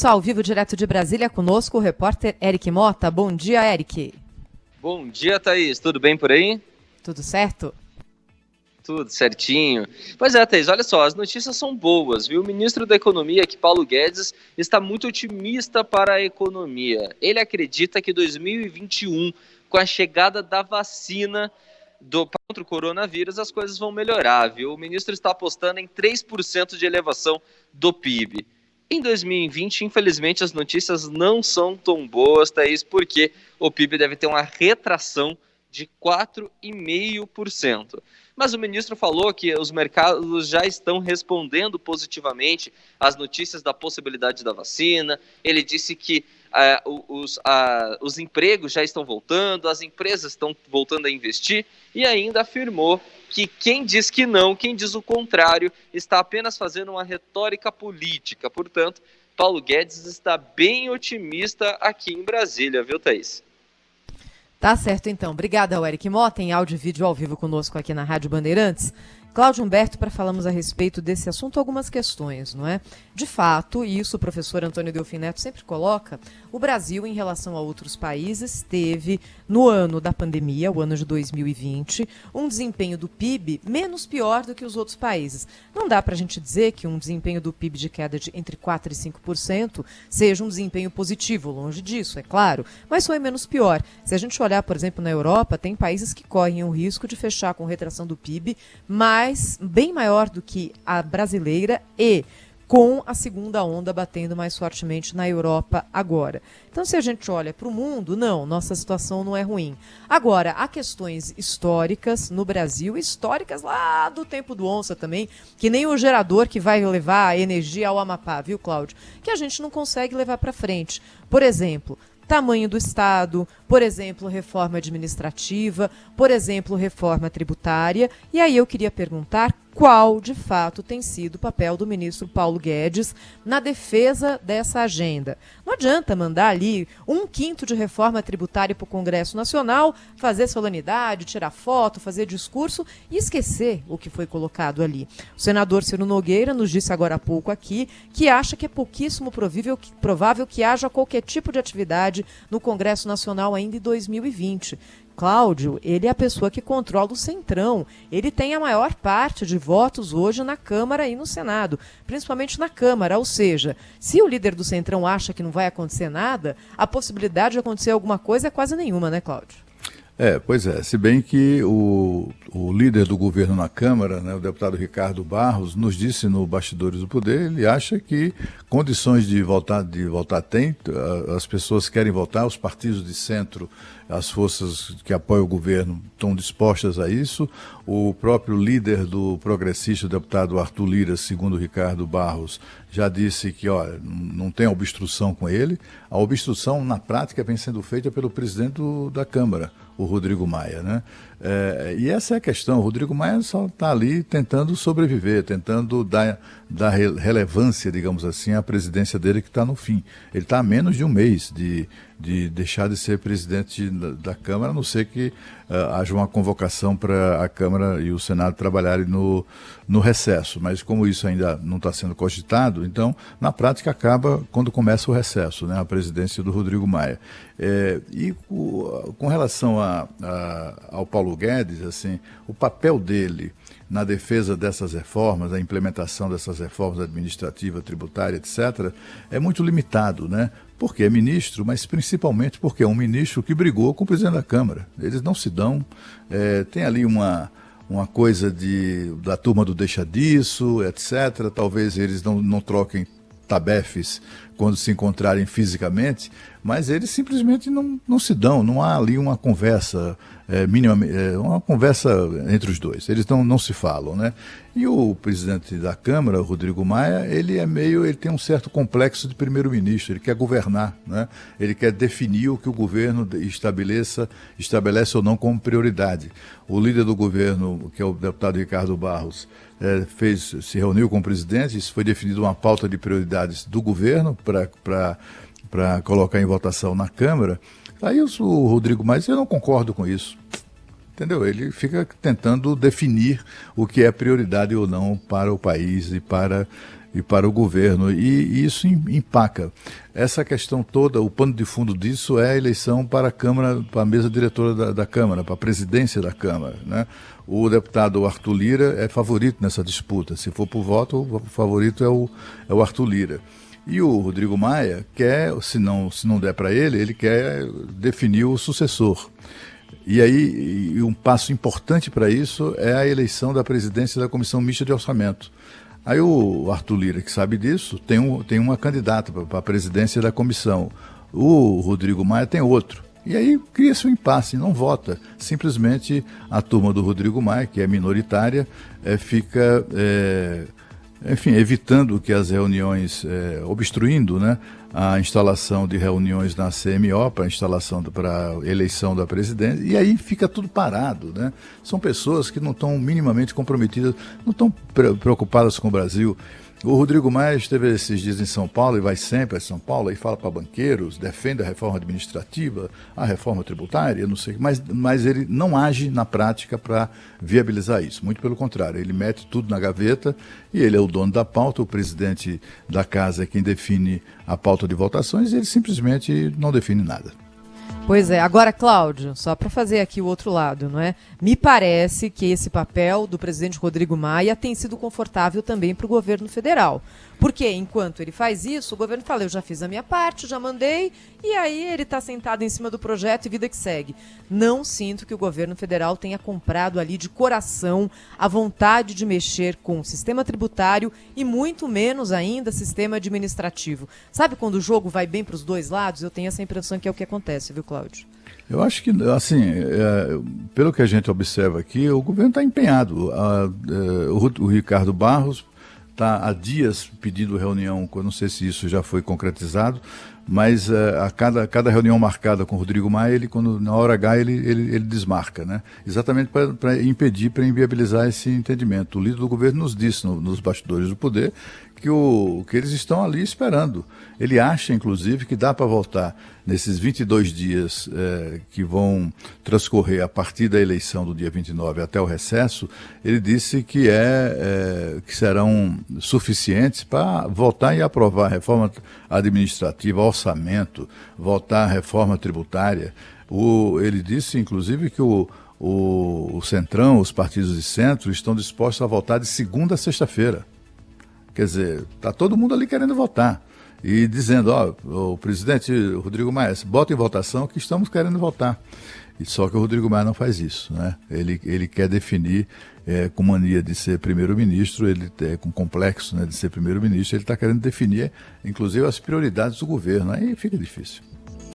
Ao vivo, direto de Brasília, conosco o repórter Eric Mota. Bom dia, Eric. Bom dia, Thaís. Tudo bem por aí? Tudo certo? Tudo certinho. Pois é, Thaís, olha só, as notícias são boas, viu? O ministro da Economia, aqui, Paulo Guedes, está muito otimista para a economia. Ele acredita que 2021, com a chegada da vacina contra o coronavírus, as coisas vão melhorar, viu? O ministro está apostando em 3% de elevação do PIB. Em 2020, infelizmente, as notícias não são tão boas, Thaís, porque o PIB deve ter uma retração de 4,5%. Mas o ministro falou que os mercados já estão respondendo positivamente às notícias da possibilidade da vacina. Ele disse que os empregos já estão voltando, as empresas estão voltando a investir, e ainda afirmou que quem diz que não, quem diz o contrário, está apenas fazendo uma retórica política. Portanto, Paulo Guedes está bem otimista aqui em Brasília, viu, Thaís? Tá certo, então. Obrigada ao Eric Mota, em áudio e vídeo ao vivo conosco aqui na Rádio Bandeirantes. Cláudio Humberto, para falarmos a respeito desse assunto, algumas questões, não é? De fato, e isso o professor Antônio Delfim Neto sempre coloca, o Brasil, em relação a outros países, teve, no ano da pandemia, o ano de 2020, um desempenho do PIB menos pior do que os outros países. Não dá para a gente dizer que um desempenho do PIB de queda de entre 4% e 5% seja um desempenho positivo, longe disso, é claro, mas foi menos pior. Se a gente olhar, por exemplo, na Europa, tem países que correm o risco de fechar com retração do PIB, mas bem maior do que a brasileira e com a segunda onda batendo mais fortemente na Europa agora. Então, se a gente olha para o mundo, não, nossa situação não é ruim. Agora, há questões históricas no Brasil, históricas lá do tempo do onça também, que nem o gerador que vai levar a energia ao Amapá, viu, Cláudio? Que a gente não consegue levar para frente. Por exemplo, tamanho do Estado, por exemplo, reforma administrativa, por exemplo, reforma tributária. E aí eu queria perguntar qual, de fato, tem sido o papel do ministro Paulo Guedes na defesa dessa agenda. Não adianta mandar ali 1/5 de reforma tributária para o Congresso Nacional, fazer solenidade, tirar foto, fazer discurso e esquecer o que foi colocado ali. O senador Ciro Nogueira nos disse agora há pouco aqui que acha que é pouquíssimo provável que haja qualquer tipo de atividade no Congresso Nacional ainda em 2020. Cláudio, ele é a pessoa que controla o Centrão. Ele tem a maior parte de votos hoje na Câmara e no Senado, principalmente na Câmara. Ou seja, se o líder do Centrão acha que não vai acontecer nada, a possibilidade de acontecer alguma coisa é quase nenhuma, né, Cláudio? Pois é, se bem que o líder do governo na Câmara, né, o deputado Ricardo Barros, nos disse no Bastidores do Poder, ele acha que condições de voltar tem, as pessoas querem votar, os partidos de centro, as forças que apoiam o governo estão dispostas a isso. O próprio líder do progressista, o deputado Arthur Lira, segundo Ricardo Barros, já disse que não tem obstrução com ele. A obstrução, na prática, vem sendo feita pelo presidente da Câmara, o Rodrigo Maia, né? E essa é a questão. O Rodrigo Maia só está ali tentando sobreviver, tentando dar relevância, digamos assim, à presidência dele, que está no fim. Ele está há menos de um mês de deixar de ser presidente da Câmara, a não ser que haja uma convocação para a Câmara e o Senado trabalharem no recesso. Mas como isso ainda não está sendo cogitado, então, na prática, acaba quando começa o recesso, né, a presidência do Rodrigo Maia. Com relação ao Paulo Guedes, assim, o papel dele na defesa dessas reformas, a implementação dessas reformas administrativa, tributária, etc., é muito limitado, né? Porque é ministro, mas principalmente porque é um ministro que brigou com o presidente da Câmara. Eles não se dão. Tem ali uma coisa da turma do deixa disso, etc. Talvez eles não troquem tabefes quando se encontrarem fisicamente, mas eles simplesmente não se dão, não há ali uma conversa uma conversa entre os dois, eles não se falam, né? E o presidente da Câmara, o Rodrigo Maia, ele tem um certo complexo de primeiro-ministro, ele quer governar, né? Ele quer definir o que o governo estabelece ou não como prioridade. O líder do governo, que é o deputado Ricardo Barros, se reuniu com o presidente, isso foi definido uma pauta de prioridades do governo para colocar em votação na Câmara. Aí o Rodrigo Maia, eu não concordo com isso, entendeu? Ele fica tentando definir o que é prioridade ou não para o país e para e para o governo, e isso empaca. Essa questão toda, o pano de fundo disso é a eleição para a Câmara, para a mesa diretora da Câmara, para a presidência da Câmara, né? O deputado Arthur Lira é favorito nessa disputa. Se for por voto, o favorito é o Arthur Lira. E o Rodrigo Maia quer, se não der para ele quer definir o sucessor. E aí, um passo importante para isso é a eleição da presidência da Comissão Mista de Orçamento. Aí o Arthur Lira, que sabe disso, tem uma candidata para a presidência da comissão. O Rodrigo Maia tem outro. E aí cria-se um impasse, não vota. Simplesmente a turma do Rodrigo Maia, que é minoritária, fica... enfim, evitando que as reuniões, obstruindo, né, a instalação de reuniões na CMO para a eleição da presidência, e aí fica tudo parado, né? São pessoas que não estão minimamente comprometidas, não estão preocupadas com o Brasil. O Rodrigo Maia esteve esses dias em São Paulo e vai sempre a São Paulo e fala para banqueiros, defende a reforma administrativa, a reforma tributária, não sei, mas ele não age na prática para viabilizar isso. Muito pelo contrário, ele mete tudo na gaveta e ele é o dono da pauta, o presidente da casa é quem define a pauta de votações e ele simplesmente não define nada. Pois é. Agora, Cláudio, só para fazer aqui o outro lado, não é? Me parece que esse papel do presidente Rodrigo Maia tem sido confortável também para o governo federal. Porque enquanto ele faz isso, o governo fala, eu já fiz a minha parte, já mandei, e aí ele está sentado em cima do projeto e vida que segue. Não sinto que o governo federal tenha comprado ali de coração a vontade de mexer com o sistema tributário e muito menos ainda sistema administrativo. Sabe quando o jogo vai bem para os dois lados? Eu tenho essa impressão que é o que acontece, viu, Cláudio? Eu acho que, assim, pelo que a gente observa aqui, o governo está empenhado. O Ricardo Barros está há dias pedindo reunião, eu não sei se isso já foi concretizado, mas a cada reunião marcada com o Rodrigo Maia, na hora H, ele desmarca, né? Exatamente para impedir, para inviabilizar esse entendimento. O líder do governo nos disse, nos bastidores do poder, que eles estão ali esperando. Ele acha, inclusive, que dá para votar nesses 22 dias que vão transcorrer a partir da eleição do dia 29 até o recesso. Ele disse que serão suficientes para votar e aprovar a reforma administrativa, orçamento, votar a reforma tributária. Ele disse, inclusive, que o Centrão, os partidos de centro, estão dispostos a votar de segunda a sexta-feira. Quer dizer, está todo mundo ali querendo votar e dizendo, o presidente Rodrigo Maia, bota em votação que estamos querendo votar. E só que o Rodrigo Maia não faz isso, né? Ele quer definir, com mania de ser primeiro-ministro, ele com complexo, né, de ser primeiro-ministro, ele está querendo definir, inclusive, as prioridades do governo. Aí fica difícil.